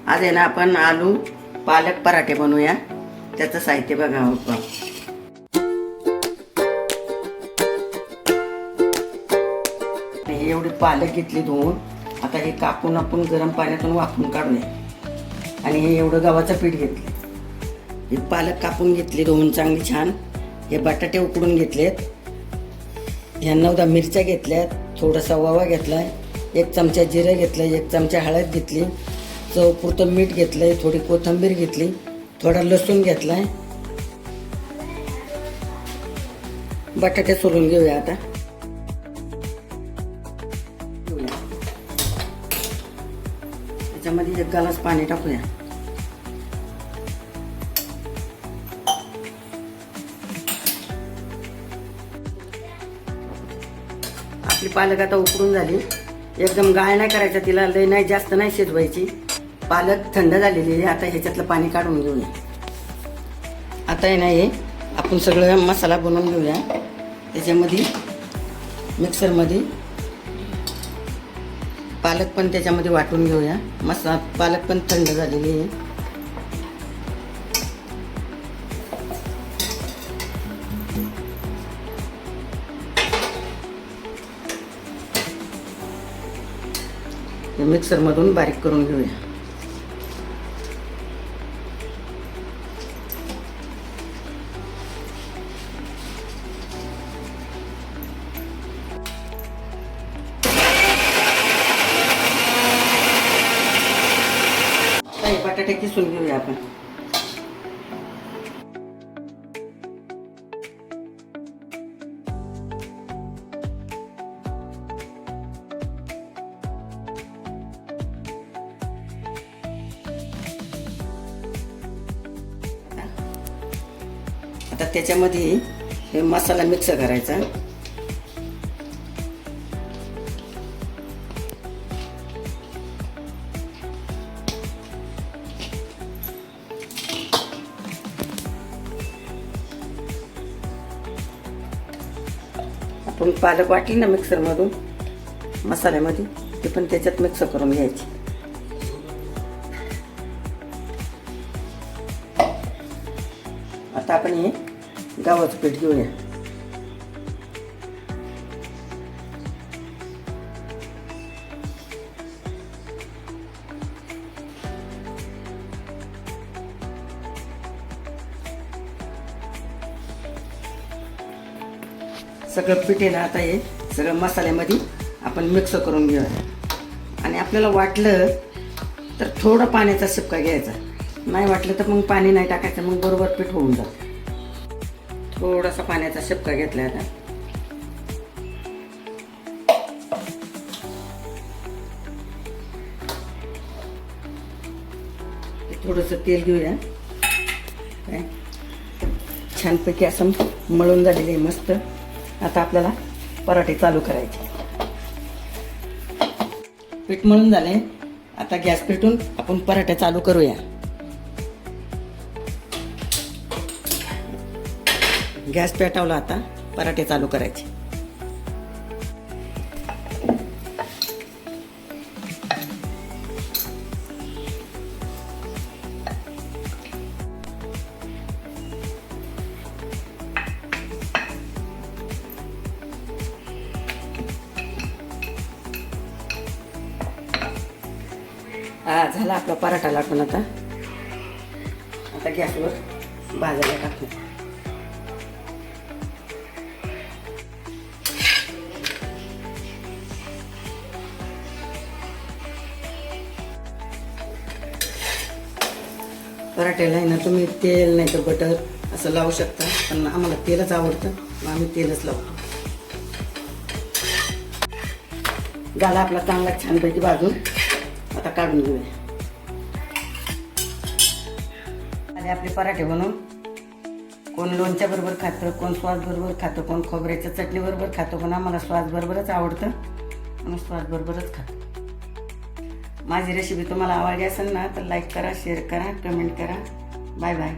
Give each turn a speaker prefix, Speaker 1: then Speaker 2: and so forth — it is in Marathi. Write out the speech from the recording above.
Speaker 1: आज आहे ना आपण आलू पालक पराठे बनवूया। त्याचं साहित्य बघा आपण। एवढी पालक घेतली धुवून, आता हे कापून आपण गरम पाण्यातून वाफवून काढूया। आणि हे एवढं गव्हाचं पीठ घेतलं, हे पालक कापून घेतली धुवून चांगली छान। हे बटाटे उकडून घेतलेत, ह्या 9-10 मिरच्या घेतल्यात, थोडासा ओवा घेतलाय, 1 चमचा जिरं घेतलं, 1 चमचा हळद घेतली, चवपुरतं मीठ घेतलंय, थोडी कोथिंबीर घेतली, थोडा लसूण घेतलाय। बटाटे सोलून घेऊया आता। त्याच्यामध्ये 1 ग्लास पाणी टाकूया। आपली पालक आता उकडून झाली, एकदम गाळ नाही करायचा तिला, लय नाही जास्त नाही शिजवायची। पालक थंड झालेली आहे, आता ह्याच्यातलं पाणी काढून घेऊया। आता आहे ना हे आपण सगळं मसाला बनवून घेऊया। त्याच्यामध्ये मिक्सरमध्ये पालक पण त्याच्यामध्ये वाटून घेऊया। पालक पण थंड झालेली आहे। हे मिक्सरमधून बारीक करून घेऊया। हे बटाटे किसून घेऊया आपण। आता त्याच्यामध्ये हे मसाला मिक्स करायचा। आपण पालक वाटली ना मिक्सरमधून मसाल्यामध्ये, ते पण त्याच्यात मिक्स करून घ्यायची। आता आपण हे गव्हाचं पीठ घेऊया। सगळं पीठ आहे ना, आता हे सगळं मसाल्यामध्ये आपण मिक्स करून घेऊया। आणि आपल्याला वाटलं तर थोडं पाण्याचा शिपका घ्यायचा, नाही वाटलं तर मग पाणी नाही टाकायचं, मग बरोबर पीठ होऊन जातं। थोडासा पाण्याचा शिपका घेतला आता। थोडंसं तेल घेऊया। काय छानपैकी असं मळून झालेलं आहे मस्त। आता आपल्याला पराठे चालू करायचे। पीठ मळून झाले, आता गॅस पेटवून आपण पराठे चालू करूया। गॅस पेटवला, आता पराठे चालू करायचे। हा झाला आपला पराठा लाटून। आता गॅसवर भाजायला टाकू। पराठ्याला आहे ना तुम्ही तेल नाही तर बटर असं लावू शकता, पण आम्हाला तेलच आवडतं, मग आम्ही तेलच लावतो। झाला आपला चांगला छानपैकी भाजून, आता काढून घेऊया। आणि आपले पराठे बनवून कोण लोणच्या बरोबर खातं, कोण सॉस बरोबर खातं, कोण खोबऱ्याच्या चटणी बरोबर खातं, पण आम्हाला सॉस बरोबरच आवडतं, आम्ही सॉस बरोबरच खातो। माझी रेसिपी तुम्हाला आवडली असेल ना तर लाईक करा, शेअर करा, कमेंट करा। Bye bye.